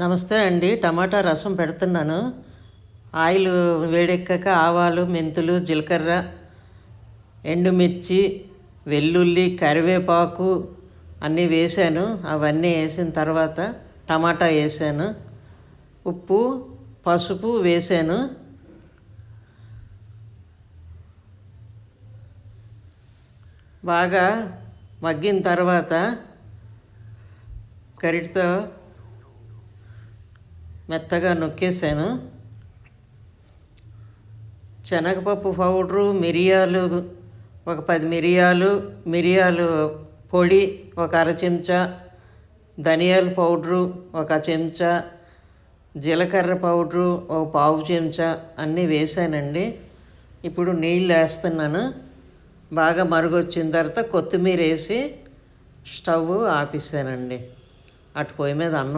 నమస్తే అండి. టమాటా రసం పెడుతున్నాను. ఆయిల్ వేడెక్కాక ఆవాలు, మెంతులు, జీలకర్ర, ఎండుమిర్చి, వెల్లుల్లి, కరివేపాకు అన్నీ వేసాను. అవన్నీ వేసిన తర్వాత టమాటా వేసాను. ఉప్పు, పసుపు వేసాను. బాగా మగ్గిన తర్వాత గరిటతో మెత్తగా నొక్కేసాను. శనగపప్పు పౌడరు, మిరియాలు ఒక 10 మిరియాలు పొడి ఒక అర చెంచా, ధనియాల పౌడరు ఒక చెంచా, జీలకర్ర పౌడరు ఒక పావు చెంచా అన్నీ వేసానండి. ఇప్పుడు నీళ్ళు వేస్తున్నాను. బాగా మరుగొచ్చిన తర్వాత కొత్తిమీర వేసి స్టవ్ ఆపేసానండి. అటు పొయ్యి మీద అన్నం